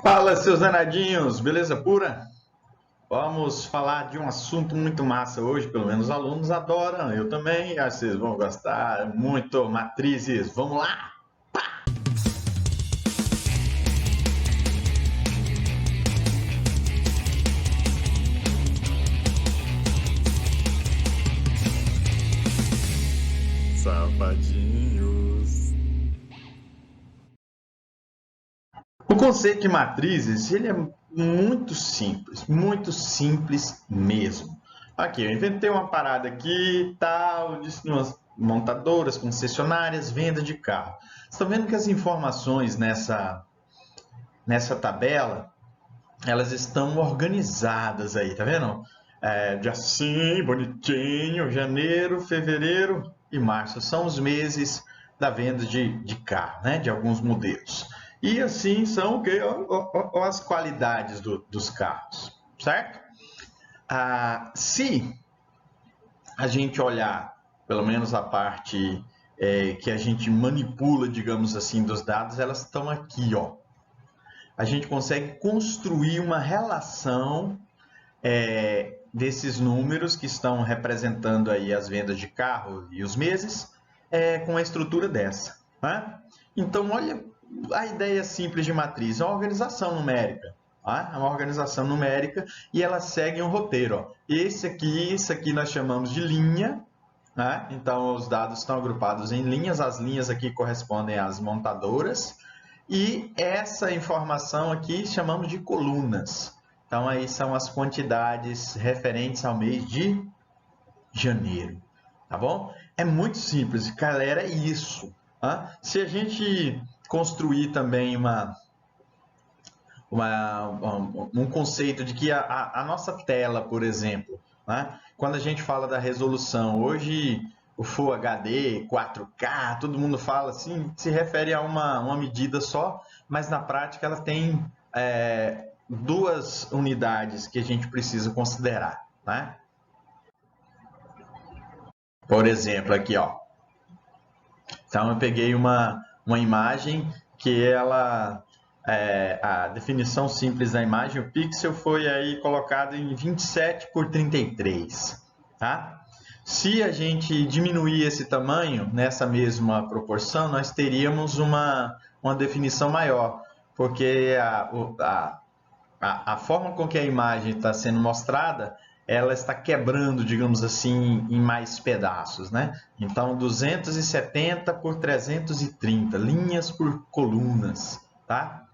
Fala, seus danadinhos, beleza pura? Vamos falar de um assunto muito massa hoje, pelo menos os alunos adoram, eu também, acho que vocês vão gostar muito, matrizes, vamos lá? Safadinhos. O conceito de matrizes, ele é muito simples mesmo. Aqui, eu inventei uma parada aqui, tal, disse umas montadoras, concessionárias, venda de carro. Estão vendo que as informações nessa tabela, elas estão organizadas aí, tá vendo? De assim, bonitinho, janeiro, fevereiro e março são os meses da venda de carro, né? De alguns modelos. E assim são as qualidades dos carros, certo? Se a gente olhar, pelo menos a parte que a gente manipula, digamos assim, dos dados, elas estão aqui, ó. A gente consegue construir uma relação desses números que estão representando aí as vendas de carro e os meses com a estrutura dessa. Né? Então, olha a ideia simples de matriz, é uma organização numérica. Tá? É uma organização numérica e ela segue um roteiro. Ó. Isso aqui nós chamamos de linha. Né? Então, os dados estão agrupados em linhas, as linhas aqui correspondem às montadoras. E essa informação aqui chamamos de colunas. Então, aí são as quantidades referentes ao mês de janeiro, tá bom? É muito simples, galera, é isso. Tá? Se a gente construir também um conceito de que a nossa tela, por exemplo, né? Quando a gente fala da resolução, hoje o Full HD, 4K, todo mundo fala assim, se refere a uma medida só, mas na prática ela tem duas unidades que a gente precisa considerar, né? Por exemplo, aqui, ó. Então eu peguei uma imagem que ela a definição simples da imagem, o pixel foi aí colocado em 27 por 33, tá? Se a gente diminuir esse tamanho nessa mesma proporção, nós teríamos uma definição maior, porque a forma com que a imagem está sendo mostrada, ela está quebrando, digamos assim, em mais pedaços, né? Então, 270 por 330, linhas por colunas, tá?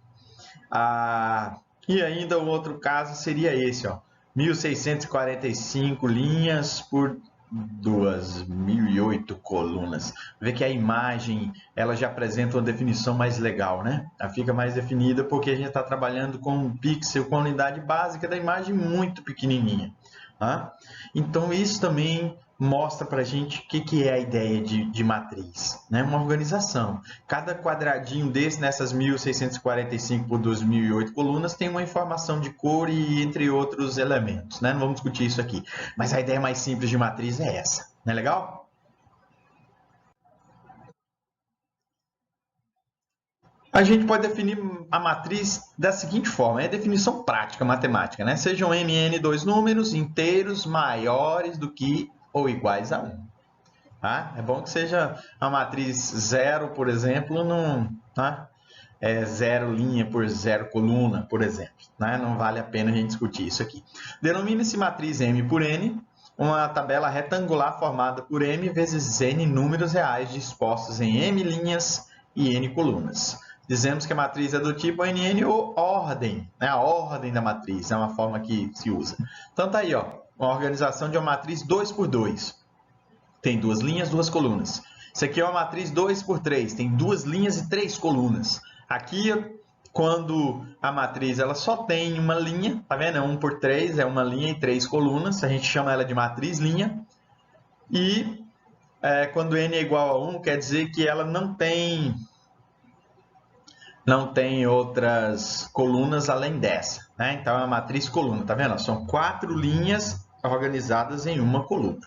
E ainda o outro caso seria esse, ó, 1645 linhas por 2008 colunas. Vê que a imagem ela já apresenta uma definição mais legal, né? Ela fica mais definida porque a gente está trabalhando com um pixel, com a unidade básica da imagem muito pequenininha. Tá? Então isso também mostra para a gente o que é a ideia de matriz, né? Uma organização. Cada quadradinho desse, nessas 1645 por 2008 colunas, tem uma informação de cor e entre outros elementos, né? Não vamos discutir isso aqui. Mas a ideia mais simples de matriz é essa. Não é legal? A gente pode definir a matriz da seguinte forma, é a definição prática matemática, né? Sejam mn dois números inteiros maiores do que ou iguais a 1. Tá? É bom que seja a matriz 0, por exemplo, não, tá? Zero linha por zero coluna, por exemplo. Né? Não vale a pena a gente discutir isso aqui. Denomina-se matriz M por N, uma tabela retangular formada por M vezes N números reais dispostos em M linhas e N colunas. Dizemos que a matriz é do tipo NN ou ordem, né? A ordem da matriz é uma forma que se usa. Então tá aí, ó, uma organização de uma matriz 2 por 2. Tem duas linhas, duas colunas. Isso aqui é uma matriz 2 por 3, tem duas linhas e três colunas. Aqui, quando a matriz ela só tem uma linha, tá vendo? É 1 por 3, é uma linha e três colunas, a gente chama ela de matriz linha. E quando n é igual a 1, quer dizer que ela não tem outras colunas além dessa, né? Então é uma matriz coluna, tá vendo? São 4 linhas organizadas em uma coluna.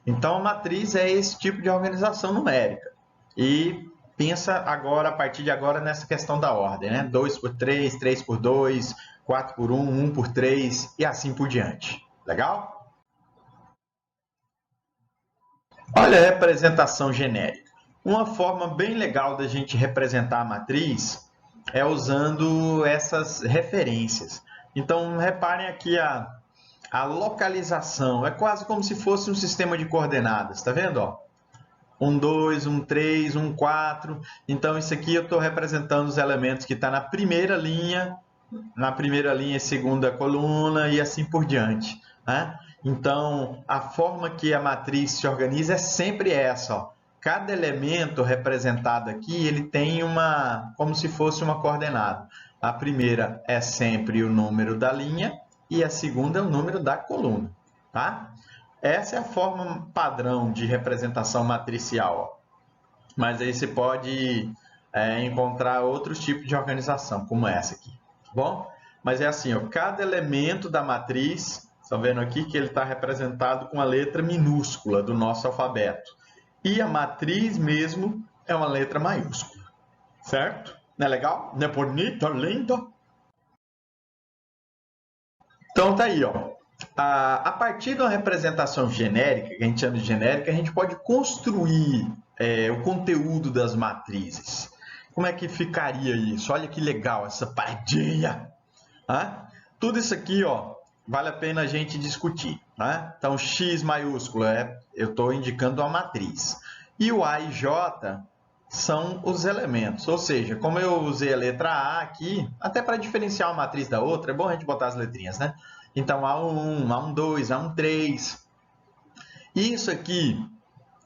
Então a matriz é esse tipo de organização numérica. E pensa agora, a partir de agora, nessa questão da ordem, né? 2 por 3, 3 por 2, 4 por 1, 1 por 3 e assim por diante. Legal? Olha a representação genérica. Uma forma bem legal da gente representar a matriz é usando essas referências. Então, reparem aqui a localização. É quase como se fosse um sistema de coordenadas, tá vendo? Ó? 1, 2, 1, 3, 1, 4. Então, isso aqui eu estou representando os elementos que estão na primeira linha e segunda coluna e assim por diante. Né? Então, a forma que a matriz se organiza é sempre essa. Ó. Cada elemento representado aqui, ele tem como se fosse uma coordenada. A primeira é sempre o número da linha e a segunda é o número da coluna. Tá? Essa é a forma padrão de representação matricial. Ó. Mas aí você pode encontrar outros tipos de organização, como essa aqui. Tá bom? Mas é assim, ó, cada elemento da matriz, estão vendo aqui que ele está representado com a letra minúscula do nosso alfabeto. E a matriz mesmo é uma letra maiúscula. Certo? Não é legal? Não é bonito, lindo? Então tá aí, ó. A partir de uma representação genérica, que a gente chama de genérica, a gente pode construir o conteúdo das matrizes. Como é que ficaria isso? Olha que legal essa paradinha! Ah? Tudo isso aqui, ó, vale a pena a gente discutir. Né? Então, X maiúsculo, eu estou indicando a matriz. E o A e J são os elementos. Ou seja, como eu usei a letra A aqui, até para diferenciar uma matriz da outra, é bom a gente botar as letrinhas, né? Então, A1, A1, 2, A1, 3. Isso aqui,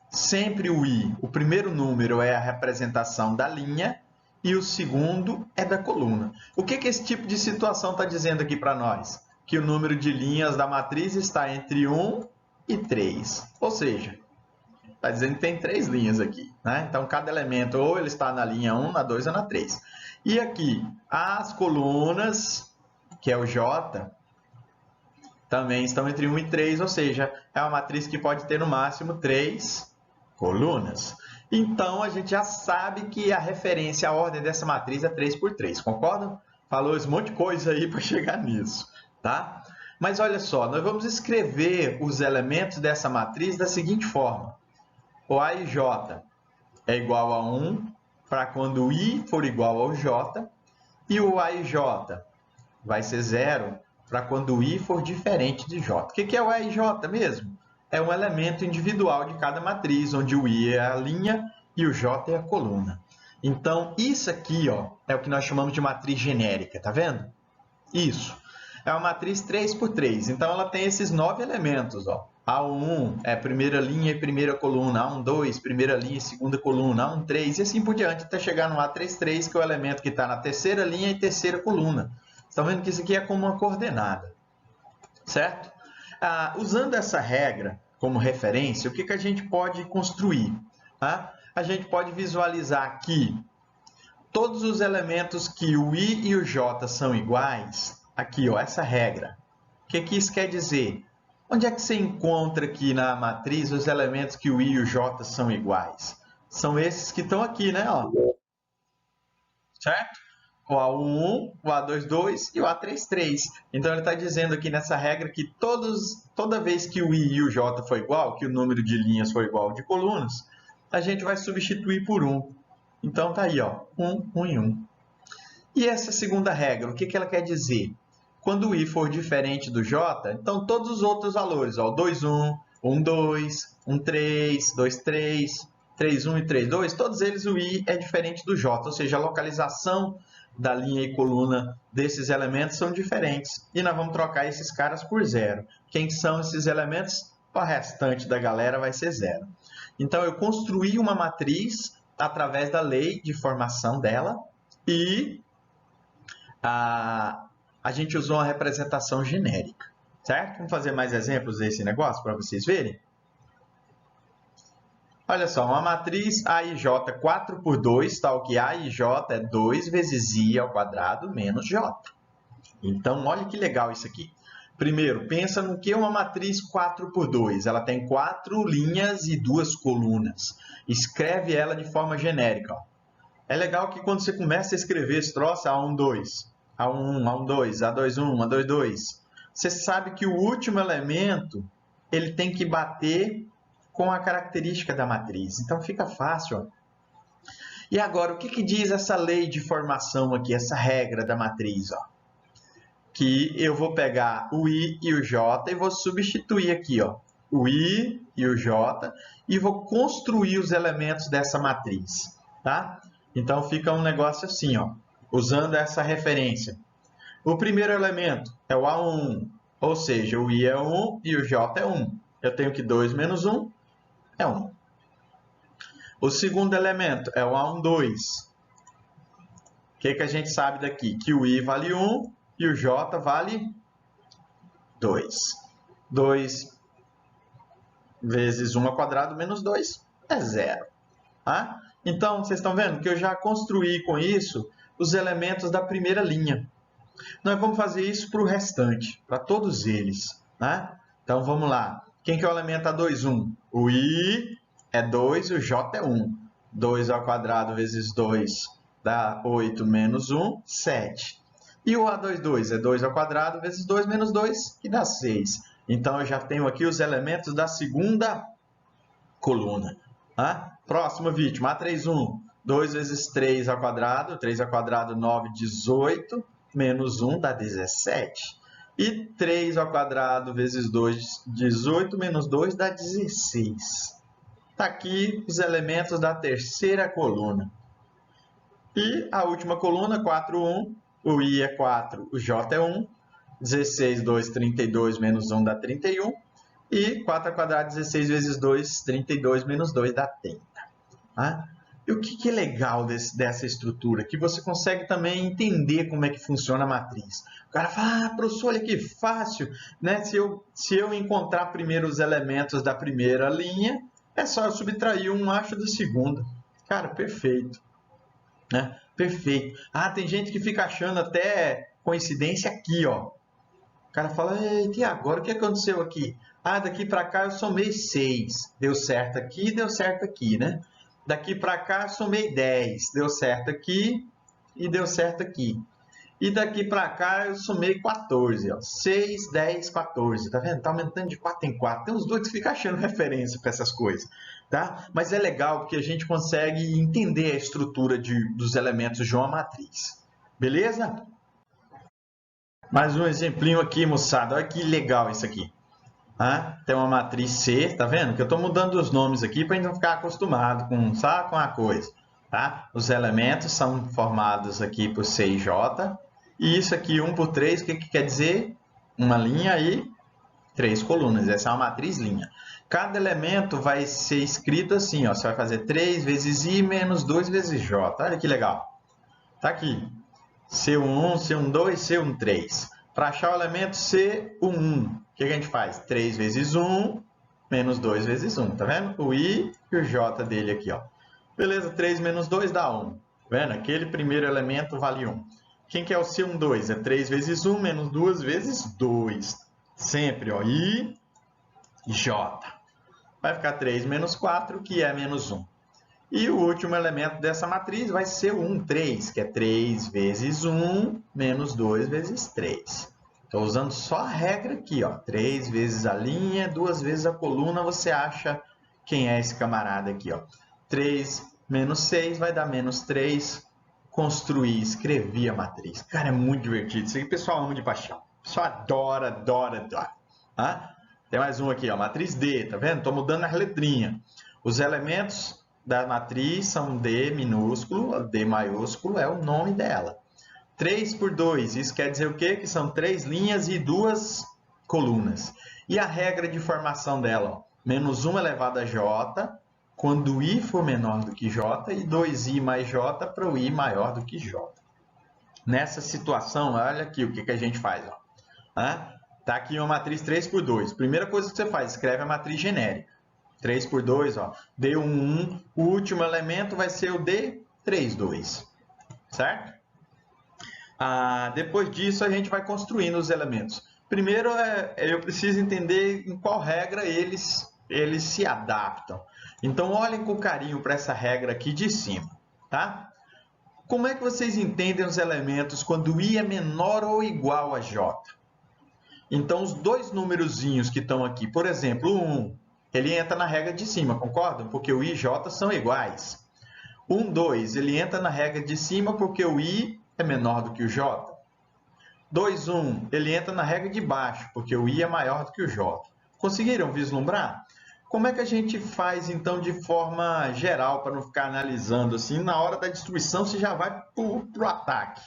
sempre o I, o primeiro número é a representação da linha e o segundo é da coluna. O que esse tipo de situação está dizendo aqui para nós? Que o número de linhas da matriz está entre 1 e 3. Ou seja, está dizendo que tem 3 linhas aqui. Né? Então, cada elemento ou ele está na linha 1, na 2 ou na 3. E aqui, as colunas, que é o J, também estão entre 1 e 3, ou seja, é uma matriz que pode ter no máximo 3 colunas. Então, a gente já sabe que a referência, a ordem dessa matriz é 3 por 3, concordam? Falou esse monte de coisa aí para chegar nisso, tá? Mas olha só, nós vamos escrever os elementos dessa matriz da seguinte forma. O A e J é igual a 1 para quando o I for igual ao J, e o A e J vai ser 0 para quando o I for diferente de J. O que é o A e J mesmo? É um elemento individual de cada matriz, onde o I é a linha e o J é a coluna. Então, isso aqui ó, é o que nós chamamos de matriz genérica, tá vendo? Isso. É uma matriz 3 por 3, então ela tem esses 9 elementos. Ó. A1 é primeira linha e primeira coluna, A1, 2, primeira linha e segunda coluna, A1, 3, e assim por diante, até chegar no A33, que é o elemento que está na terceira linha e terceira coluna. Estão vendo que isso aqui é como uma coordenada, certo? Usando essa regra como referência, o que a gente pode construir? Tá? A gente pode visualizar aqui todos os elementos que o I e o J são iguais, aqui, ó, essa regra. O que isso quer dizer? Onde é que você encontra aqui na matriz os elementos que o I e o J são iguais? São esses que estão aqui, né? Ó. Certo? O A1, o A22 e o A33. Então, ele está dizendo aqui nessa regra que toda vez que o I e o J for igual, que o número de linhas for igual ao de colunas, a gente vai substituir por 1. Então, tá aí, ó, 1, 1 e 1. E essa segunda regra, o que ela quer dizer? Quando o I for diferente do J, então todos os outros valores, ó, 2, 1, 1, 2, 1, 3, 2, 3, 3, 1 e 3, 2, todos eles o I é diferente do J, ou seja, a localização da linha e coluna desses elementos são diferentes. E nós vamos trocar esses caras por 0. Quem são esses elementos? O restante da galera vai ser 0. Então, eu construí uma matriz através da lei de formação dela e a gente usou uma representação genérica, certo? Vamos fazer mais exemplos desse negócio para vocês verem? Olha só, uma matriz A e J 4 por 2, tal que A e J é 2 vezes I ao quadrado menos J. Então, olha que legal isso aqui. Primeiro, pensa no que é uma matriz 4 por 2. Ela tem 4 linhas e 2 colunas. Escreve ela de forma genérica. Ó. É legal que quando você começa a escrever esse troço, A1, 2, A1, A1, 2, A2, 1, A2, 2, você sabe que o último elemento ele tem que bater com a característica da matriz. Então fica fácil. Ó. E agora, o que diz essa lei de formação aqui, essa regra da matriz? Ó? Que eu vou pegar o I e o J e vou substituir aqui, ó, o I e o J e vou construir os elementos dessa matriz, tá? Então fica um negócio assim, ó, usando essa referência. O primeiro elemento é o A1, ou seja, o I é 1 e o J é 1. Eu tenho que 2 menos 1 é 1. O segundo elemento é o A1, 2. O que a gente sabe daqui? Que o I vale 1 e o J vale 2. 2 vezes 1 ao quadrado menos 2 é 0. Tá? Então, vocês estão vendo que eu já construí com isso os elementos da primeira linha. Nós vamos fazer isso para o restante, para todos eles. Né? Então, vamos lá. Quem que é o elemento A2, 1? O I é 2 e o J é 1. 2 ao quadrado vezes 2 dá 8 menos 1, 7. E o A2, 2 é 2 ao quadrado vezes 2 menos 2, que dá 6. Então, eu já tenho aqui os elementos da segunda coluna. Tá? Próxima vítima, A3, 1. 2 vezes 3 ao quadrado. 3 ao quadrado, 9, 18. Menos 1 dá 17. E 3 ao quadrado vezes 2, 18. Menos 2 dá 16. Está aqui os elementos da terceira coluna. E a última coluna, 4, 1. O I é 4, o J é 1. 16, 2, 32, menos 1 dá 31. E 4 ao quadrado, 16 vezes 2, 32, menos 2 dá 30. Tá? E o que é legal dessa estrutura? Que você consegue também entender como é que funciona a matriz. O cara fala, professor, olha que fácil. Né? Se eu encontrar primeiro os elementos da primeira linha, é só eu subtrair um macho da segunda. Cara, perfeito. Né? Perfeito. Ah, tem gente que fica achando até coincidência aqui, ó. O cara fala, eita, e agora o que aconteceu aqui? Ah, daqui para cá eu somei 6. Deu certo aqui, deu certo aqui, né? Daqui para cá eu somei 10. Deu certo aqui e deu certo aqui. E daqui para cá eu somei 14. Ó. 6, 10, 14. Tá vendo? Tá aumentando de 4 em 4. Tem uns doidos que ficam achando referência para essas coisas. Tá? Mas é legal porque a gente consegue entender a estrutura dos elementos de uma matriz. Beleza? Mais um exemplinho aqui, moçada. Olha que legal isso aqui. Tem uma matriz C, tá vendo? Que eu estou mudando os nomes aqui para a gente não ficar acostumado com a coisa. Tá? Os elementos são formados aqui por C e J. E isso aqui, 1 por 3, o que quer dizer? Uma linha e 3 colunas. Essa é uma matriz linha. Cada elemento vai ser escrito assim, ó. Você vai fazer 3 vezes I menos 2 vezes J. Olha que legal. Tá aqui. C11, C12, C13. Para achar o elemento C11, o que a gente faz? 3 vezes 1 menos 2 vezes 1. Tá vendo? O I e o J dele aqui, ó. Beleza, 3 menos 2 dá 1. Tá vendo? Aquele primeiro elemento vale 1. Quem que é o C12? É 3 vezes 1 menos 2 vezes 2. Sempre, ó. I, J. Vai ficar 3 menos 4, que é menos 1. E o último elemento dessa matriz vai ser o 1, 3, que é 3 vezes 1 menos 2 vezes 3. Estou usando só a regra aqui, ó. 3 vezes a linha, 2 vezes a coluna, você acha quem é esse camarada aqui, ó. 3 menos 6 vai dar menos 3. Construir, escrever a matriz. Cara, é muito divertido. Isso aqui o pessoal ama de paixão. O pessoal adora, adora, adora. Tá? Tem mais um aqui, ó. Matriz D, tá vendo? Estou mudando as letrinhas. Os elementos da matriz são D minúsculo, D maiúsculo é o nome dela. 3 por 2, isso quer dizer o quê? Que são 3 linhas e 2 colunas. E a regra de formação dela, ó, menos 1 elevado a J, quando I for menor do que J, e 2I mais J para o I maior do que J. Nessa situação, olha aqui o que a gente faz. Está aqui uma matriz 3 por 2. Primeira coisa que você faz, escreve a matriz genérica. 3 por 2, ó, D11, o último elemento vai ser o D32, certo? Depois disso, a gente vai construindo os elementos. Primeiro, eu preciso entender em qual regra eles se adaptam. Então, olhem com carinho para essa regra aqui de cima, tá? Como é que vocês entendem os elementos quando I é menor ou igual a J? Então, os dois númerozinhos que estão aqui, por exemplo, o 1, ele entra na regra de cima, concordam? Porque o I e J são iguais. 1, 2, ele entra na regra de cima porque o I é menor do que o J. 2, 1, ele entra na regra de baixo, porque o I é maior do que o J. Conseguiram vislumbrar? Como é que a gente faz, então, de forma geral, para não ficar analisando assim? Na hora da destruição, você já vai para o ataque.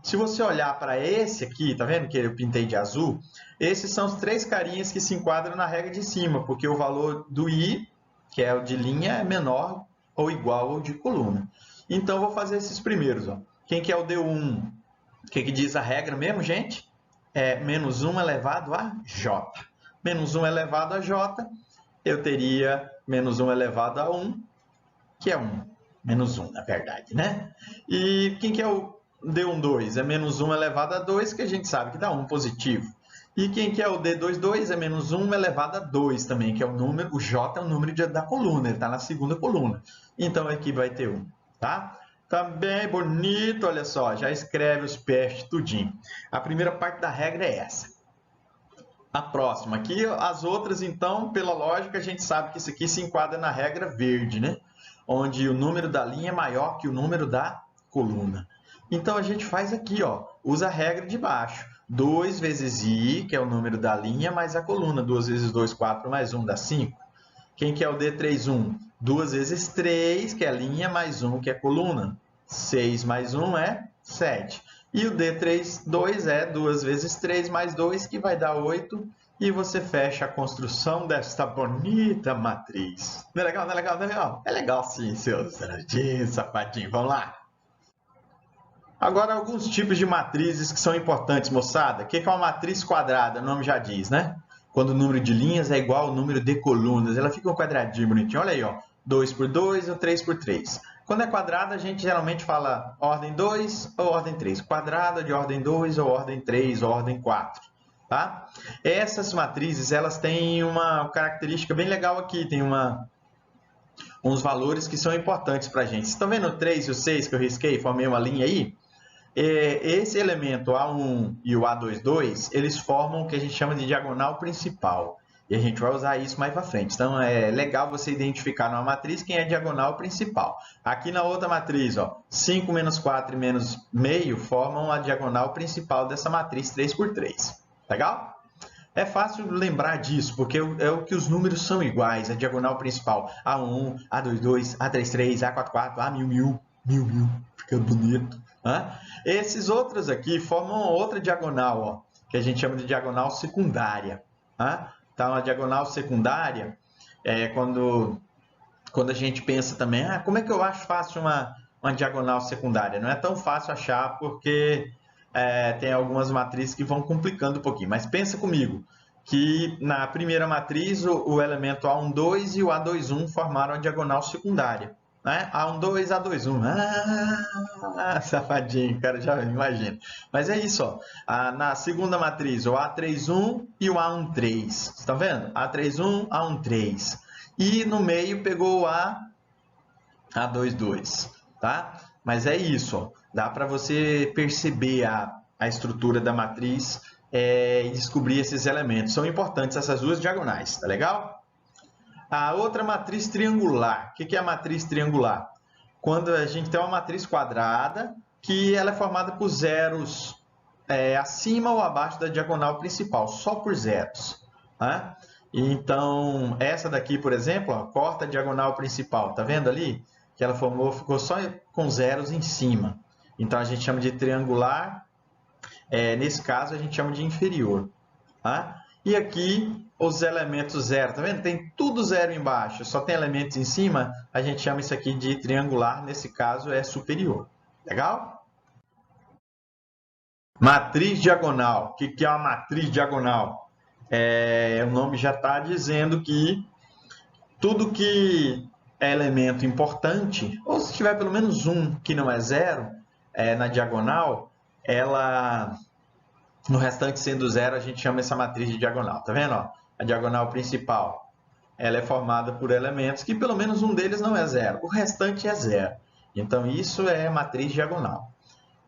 Se você olhar para esse aqui, tá vendo que eu pintei de azul? Esses são os três carinhas que se enquadram na regra de cima, porque o valor do I, que é o de linha, é menor ou igual ao de coluna. Então, eu vou fazer esses primeiros. Ó. Quem que é o D1? O que diz a regra mesmo, gente? É menos 1 elevado a J. Menos 1 elevado a J, eu teria menos 1 elevado a 1, que é 1. Menos 1, na verdade, né? E quem que é o D12? É menos 1 elevado a 2, que a gente sabe que dá 1 positivo. E quem que é o D22? É menos 1 elevado a 2 também, que é o número, o J é o número da coluna, ele está na segunda coluna. Então, aqui vai ter 1, tá? Tá bem bonito, olha só, já escreve os peixes tudinho. A primeira parte da regra é essa. A próxima, aqui as outras, então, pela lógica, a gente sabe que isso aqui se enquadra na regra verde, né? Onde o número da linha é maior que o número da coluna. Então, a gente faz aqui, ó, usa a regra de baixo. 2 vezes I, que é o número da linha, mais a coluna. 2 vezes 2, 4, mais 1 dá 5. Quem que é o D31? 2 vezes 3, que é a linha, mais 1, que é a coluna. 6 mais 1 é 7. E o D32 é 2 vezes 3 mais 2, que vai dar 8. E você fecha a construção desta bonita matriz. Não é legal? Não é legal? Não é legal? É legal sim, seus danadinhos, safadinhos. Vamos lá? Agora, alguns tipos de matrizes que são importantes, moçada. O que é uma matriz quadrada? O nome já diz, né? Quando o número de linhas é igual ao número de colunas. Ela fica um quadradinho bonitinho. Olha aí, ó. 2 por 2 ou 3 por 3. Quando é quadrada, a gente geralmente fala ordem 2 ou ordem 3. Quadrada de ordem 2 ou ordem 3 ou ordem 4. Tá? Essas matrizes, elas têm uma característica bem legal aqui. Tem uns valores que são importantes para a gente. Vocês estão vendo o 3 e o 6 que eu risquei? Formei uma linha aí? Esse elemento A1 e o A22, eles formam o que a gente chama de diagonal principal. E a gente vai usar isso mais para frente. Então, é legal você identificar numa matriz quem é a diagonal principal. Aqui na outra matriz, ó, 5 menos 4 e menos meio formam a diagonal principal dessa matriz 3 por 3. Legal? É fácil lembrar disso, porque é o que os números são iguais. A diagonal principal, A1, A22, A33, A44, A1000, 1000. Fica bonito. Esses outros aqui formam outra diagonal, ó, que a gente chama de diagonal secundária. Então, a diagonal secundária é quando a gente pensa também, como é que eu acho fácil uma diagonal secundária? Não é tão fácil achar porque tem algumas matrizes que vão complicando um pouquinho. Mas pensa comigo que na primeira matriz o elemento A12 e o A21 formaram a diagonal secundária. Né? A12, A21. Safadinho, cara, já imagina. Mas é isso, ó. Na segunda matriz, o A31 e o A13. Vocês estão vendo? A31, A13. E no meio pegou o A22, tá? Mas é isso, ó. Dá para você perceber a estrutura da matriz e descobrir esses elementos. São importantes essas duas diagonais, tá legal? A outra matriz triangular. O que é a matriz triangular? Quando a gente tem uma matriz quadrada, que ela é formada por zeros acima ou abaixo da diagonal principal, só por zeros. Né? Então, essa daqui, por exemplo, ó, corta a diagonal principal. Tá vendo ali? Que ela ficou só com zeros em cima. Então, a gente chama de triangular. Nesse caso, a gente chama de inferior. Tá? E aqui, os elementos zero, tá vendo? Tem tudo zero embaixo, só tem elementos em cima, a gente chama isso aqui de triangular, nesse caso é superior. Legal? Matriz diagonal. O que é uma matriz diagonal? O nome já está dizendo que tudo que é elemento importante, ou se tiver pelo menos um que não é zero, na diagonal, no restante sendo zero, a gente chama essa matriz de diagonal. Tá vendo? Ó? A diagonal principal, ela é formada por elementos que pelo menos um deles não é zero. O restante é zero. Então, isso é matriz diagonal.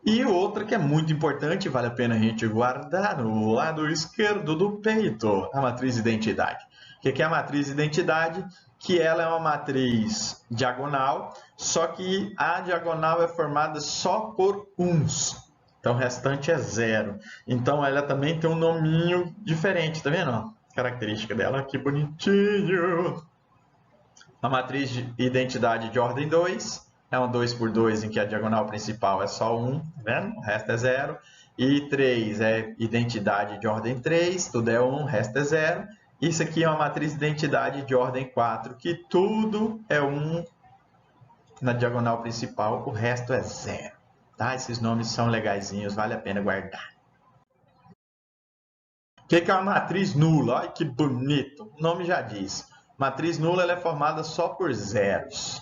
E outra que é muito importante, vale a pena a gente guardar no lado esquerdo do peito, a matriz identidade. O que é a matriz identidade? Que ela é uma matriz diagonal, só que a diagonal é formada só por uns. Então, o restante é zero. Então, ela também tem um nominho diferente, tá vendo? Característica dela, que bonitinho! A matriz de identidade de ordem 2 é um 2 por 2 em que a diagonal principal é só 1, tá vendo? O resto é 0. E 3 é identidade de ordem 3, tudo é 1, o resto é 0. Isso aqui é uma matriz de identidade de ordem 4, que tudo é 1 na diagonal principal, o resto é 0. Tá? Esses nomes são legaisinhos, vale a pena guardar. O que é uma matriz nula? Olha que bonito, o nome já diz. Matriz nula ela é formada só por zeros.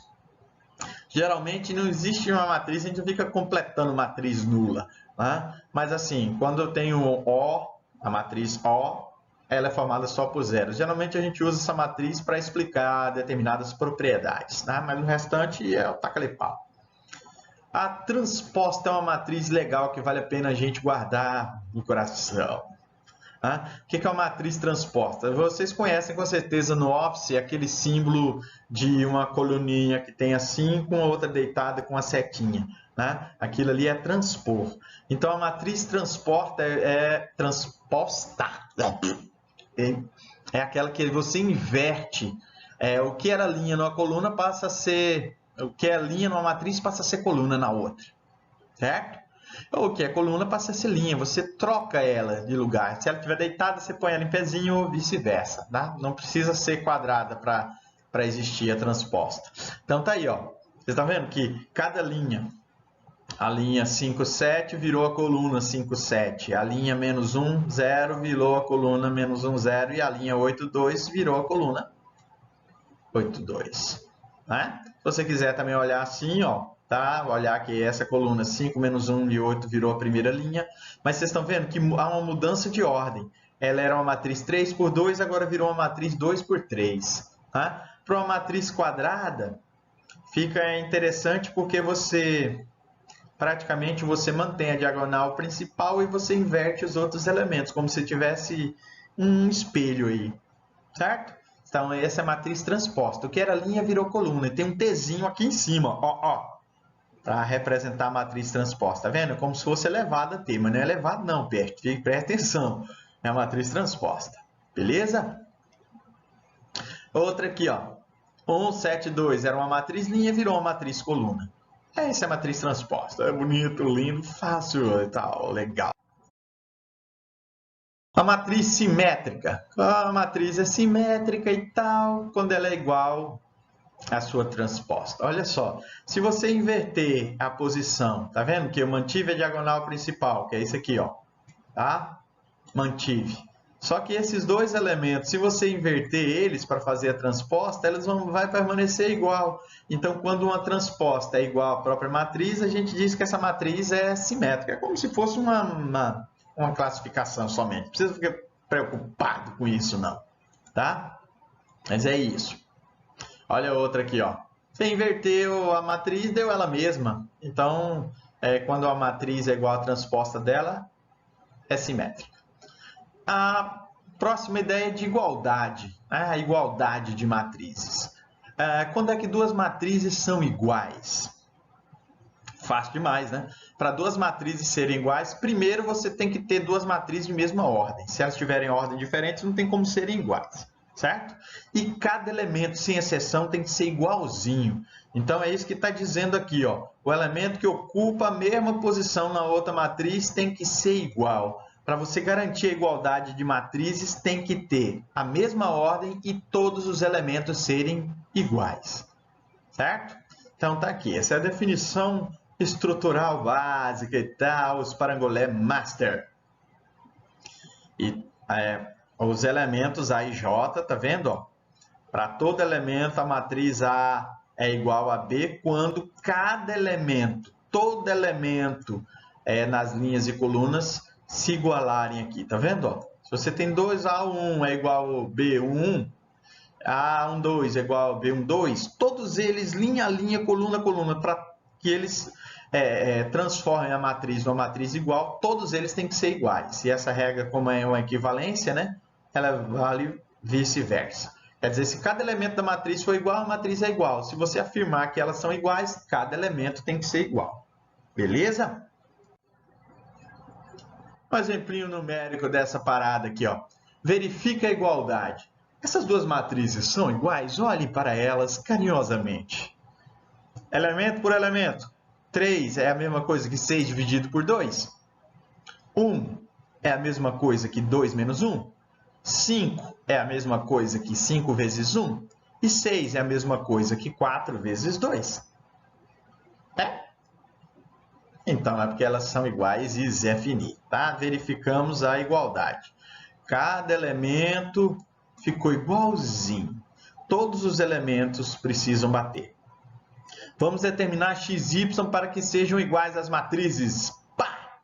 Geralmente não existe uma matriz, a gente fica completando matriz nula. Né? Mas assim, quando eu tenho O, a matriz O, ela é formada só por zeros. Geralmente a gente usa essa matriz para explicar determinadas propriedades. Né? Mas o restante é o taca-lhe-pau. A transposta é uma matriz legal que vale a pena a gente guardar no coração. O que é uma matriz transposta? Vocês conhecem com certeza no Office aquele símbolo de uma coluninha que tem assim com a outra deitada com a setinha. Né? Aquilo ali é transpor. Então a matriz transposta é transposta. É aquela que você inverte. O que era linha numa coluna passa a ser... O que é linha numa matriz passa a ser coluna na outra. Certo? O que é coluna passa a ser linha, você troca ela de lugar. Se ela estiver deitada, você põe ela em pezinho ou vice-versa. Tá? Não precisa ser quadrada para existir a transposta. Então tá aí, ó. Você está vendo que cada linha, a linha 5, 7 virou a coluna 5, 7. A linha menos 1, 0 virou a coluna menos 1, 0. E a linha 8, 2 virou a coluna 8, 2. Né? Se você quiser também olhar assim, ó. Tá? Olhar que essa coluna 5 menos 1 e 8 virou a primeira linha. Mas vocês estão vendo que há uma mudança de ordem. Ela era uma matriz 3 por 2, agora virou uma matriz 2 por 3. Tá? Para uma matriz quadrada, fica interessante porque praticamente você mantém a diagonal principal e você inverte os outros elementos, como se tivesse um espelho aí. Certo? Então, essa é a matriz transposta. O que era linha virou coluna. E tem um Tzinho aqui em cima. Ó. Para representar a matriz transposta. Tá vendo? Como se fosse elevado a T, mas não é elevado não, preste atenção. É a matriz transposta. Beleza? Outra aqui, ó. 1, 7, 2 era uma matriz linha, virou uma matriz coluna. Essa é a matriz transposta. É bonito, lindo, fácil e tal, legal. A matriz simétrica. A matriz é simétrica e tal, quando ela é igual a sua transposta. Olha só, se você inverter a posição, tá vendo que eu mantive a diagonal principal, que é isso aqui, ó, tá? Mantive. Só que esses dois elementos, se você inverter eles para fazer a transposta, eles vai permanecer igual. Então, quando uma transposta é igual à própria matriz, a gente diz que essa matriz é simétrica. É como se fosse uma classificação somente. Não precisa ficar preocupado com isso, não. Tá? Mas é isso. Olha outra aqui, ó. Você inverteu a matriz, deu ela mesma. Então, quando a matriz é igual à transposta dela, é simétrica. A próxima ideia é de igualdade. A igualdade de matrizes. Quando é que duas matrizes são iguais? Fácil demais, né? Para duas matrizes serem iguais, primeiro você tem que ter duas matrizes de mesma ordem. Se elas tiverem ordem diferente, não tem como serem iguais. Certo? E cada elemento, sem exceção, tem que ser igualzinho. Então, é isso que está dizendo aqui. Ó. O elemento que ocupa a mesma posição na outra matriz tem que ser igual. Para você garantir a igualdade de matrizes, tem que ter a mesma ordem e todos os elementos serem iguais. Certo? Então, tá aqui. Essa é a definição estrutural básica e tal, os Parangolé Master. E os elementos A e J, tá vendo? Para todo elemento, a matriz A é igual a B quando cada elemento, todo elemento nas linhas e colunas se igualarem aqui, tá vendo? Ó? Se você tem 2A1 é igual a B1, A12 é igual a B12, todos eles linha a linha, coluna a coluna, para que eles transformem a matriz numa matriz igual, todos eles têm que ser iguais. E essa regra, como é uma equivalência, né, ela vale vice-versa. Quer dizer, se cada elemento da matriz for igual, a matriz é igual. Se você afirmar que elas são iguais, cada elemento tem que ser igual. Beleza? Um exemplinho numérico dessa parada aqui, ó. Verifica a igualdade. Essas duas matrizes são iguais? Olhem para elas carinhosamente. Elemento por elemento. 3 é a mesma coisa que 6 dividido por 2. 1 é a mesma coisa que 2 menos 1. 5 é a mesma coisa que 5 vezes 1. E 6 é a mesma coisa que 4 vezes 2. É? Então, é porque elas são iguais e Zé finito, tá? Verificamos a igualdade. Cada elemento ficou igualzinho. Todos os elementos precisam bater. Vamos determinar x e y para que sejam iguais às matrizes. Pá!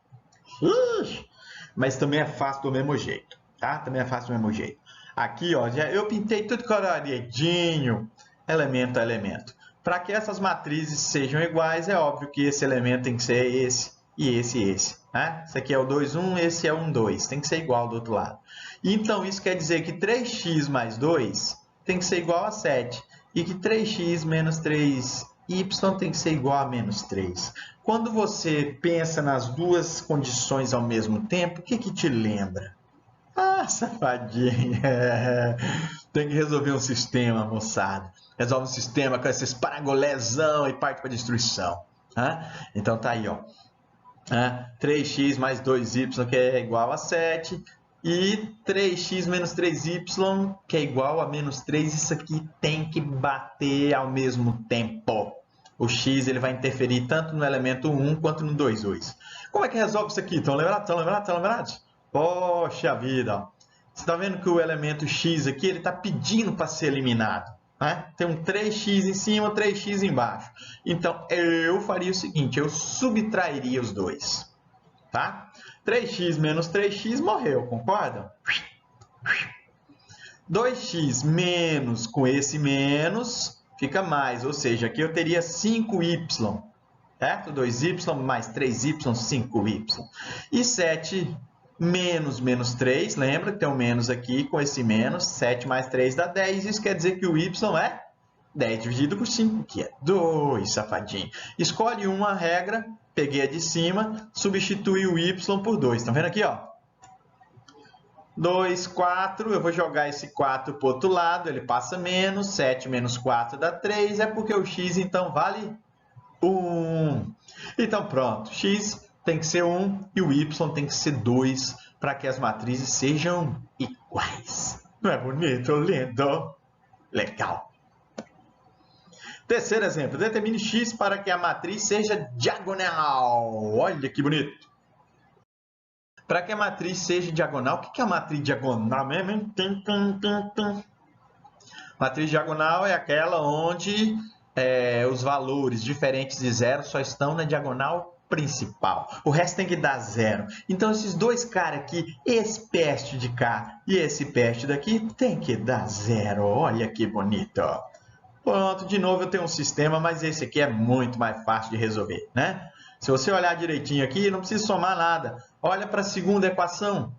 Mas também é fácil do mesmo jeito, tá? Também é fácil do mesmo jeito. Aqui, ó, eu pintei tudo coloridinho, elemento a elemento. Para que essas matrizes sejam iguais, é óbvio que esse elemento tem que ser esse e esse e esse. Né? Esse aqui é o 2, 1, esse é 1, 2. Tem que ser igual do outro lado. Então, isso quer dizer que 3x mais 2 tem que ser igual a 7. E que 3x menos 3y tem que ser igual a menos 3. Quando você pensa nas duas condições ao mesmo tempo, o que te lembra? Ah, safadinha. Tem que resolver um sistema, moçada. Resolve um sistema com esses paragolézão e parte para destruição. Então tá aí, ó. 3x mais 2y, que é igual a 7. E 3x menos 3y, que é igual a menos 3. Isso aqui tem que bater ao mesmo tempo. O x ele vai interferir tanto no elemento 1 quanto no 2, 2. Como é que resolve isso aqui? Estão lembrados? Poxa vida, ó. Você está vendo que o elemento x aqui ele está pedindo para ser eliminado. Né? Tem um 3x em cima, 3x embaixo. Então, eu faria o seguinte, eu subtrairia os dois. Tá? 3x menos 3x morreu, concordam? 2x menos com esse menos fica mais, ou seja, aqui eu teria 5y. Certo? 2y mais 3y, 5y. E 7 menos menos 3, lembra que tem um menos aqui com esse menos, 7 mais 3 dá 10, isso quer dizer que o y é 10 dividido por 5, que é 2, safadinho. Escolhe uma regra, peguei a de cima, substitui o y por 2, estão vendo aqui, ó? 2, 4, eu vou jogar esse 4 para o outro lado, ele passa menos, 7 menos 4 dá 3, é porque o x então vale 1. Então pronto, x tem que ser 1 e o y tem que ser 2 para que as matrizes sejam iguais. Não é bonito, lindo? Legal. Terceiro exemplo. Determine x para que a matriz seja diagonal. Olha que bonito. Para que a matriz seja diagonal, o que é a matriz diagonal mesmo? Matriz diagonal é aquela onde os valores diferentes de zero só estão na diagonal principal. O resto tem que dar zero. Então, esses dois caras aqui, esse peste de cá e esse peste daqui, tem que dar zero. Olha que bonito. Pronto, de novo eu tenho um sistema, mas esse aqui é muito mais fácil de resolver, né? Se você olhar direitinho aqui, não precisa somar nada. Olha para a segunda equação.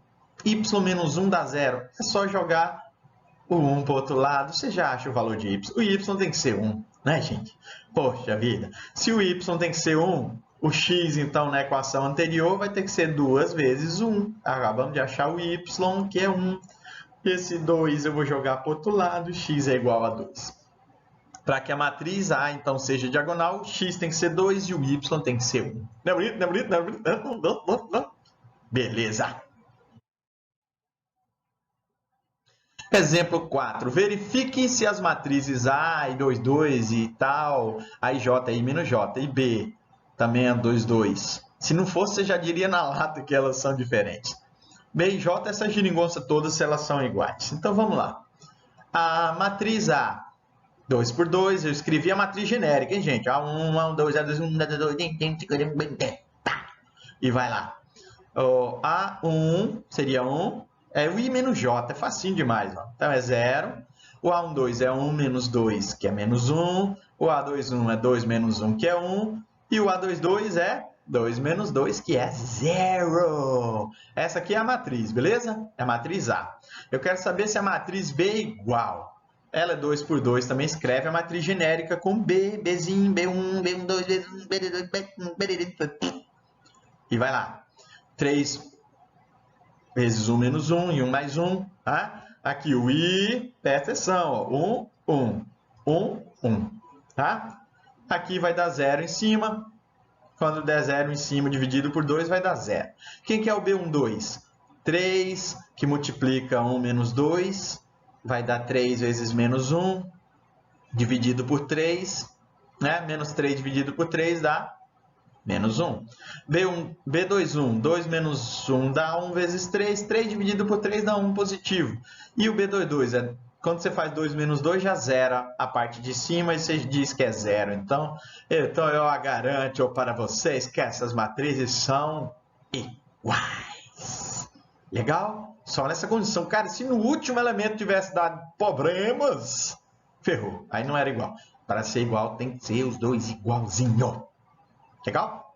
Y menos 1 dá zero. É só jogar o 1 para o outro lado, você já acha o valor de y. O y tem que ser 1, né, gente? Poxa vida. Se o y tem que ser 1, o x, então, na equação anterior, vai ter que ser 2 vezes 1. Acabamos de achar o y, que é 1. Esse 2 eu vou jogar para o outro lado, x é igual a 2. Para que a matriz A, então, seja diagonal, o x tem que ser 2 e o y tem que ser 1. Não é bonito? Não é bonito? Não é bonito? Não. Beleza. Exemplo 4. Verifique se as matrizes A e 2, 2 e tal, A e J e menos J e B também é 2, 2. Se não fosse, você já diria na lata que elas são diferentes. B e J, essa geringonça toda, se elas são iguais. Então, vamos lá. A matriz A, 2 por 2, eu escrevi a matriz genérica, hein, gente? A1, A1, 2, A2, 1, A2, 2, e vai lá. O A1 seria 1, é o I menos J, é facinho demais, ó. Então é 0. O A12 é 1 menos 2, que é menos 1. O A21 é 2 menos 1, que é 1. E o A22 é 2 menos 2, que é 0. Essa aqui é a matriz, beleza? É a matriz A. Eu quero saber se a matriz B é igual. Ela é 2 por 2, também escreve a matriz genérica com B, Bzinho, B1, B1, 2, B1, B2, B1, B2. E vai lá. 3 vezes 1 menos 1 e 1 mais 1. Tá? Aqui o I, presta atenção, ó. 1, 1, 1, 1. Tá? Aqui vai dar 0 em cima. Quando der 0 em cima dividido por 2, vai dar 0. Quem que é o B12? 3, que multiplica 1 menos 2, vai dar 3 vezes menos 1, dividido por 3. Né? Menos 3 dividido por 3 dá menos 1. B21, 2 menos 1 dá 1 vezes 3. 3 dividido por 3 dá 1 positivo. E o B22 quando você faz 2 menos 2, já zera a parte de cima e você diz que é 0. Então eu garanto para vocês que essas matrizes são iguais. Legal? Só nessa condição. Cara, se no último elemento tivesse dado problemas, ferrou. Aí não era igual. Para ser igual, tem que ser os dois igualzinho. Legal?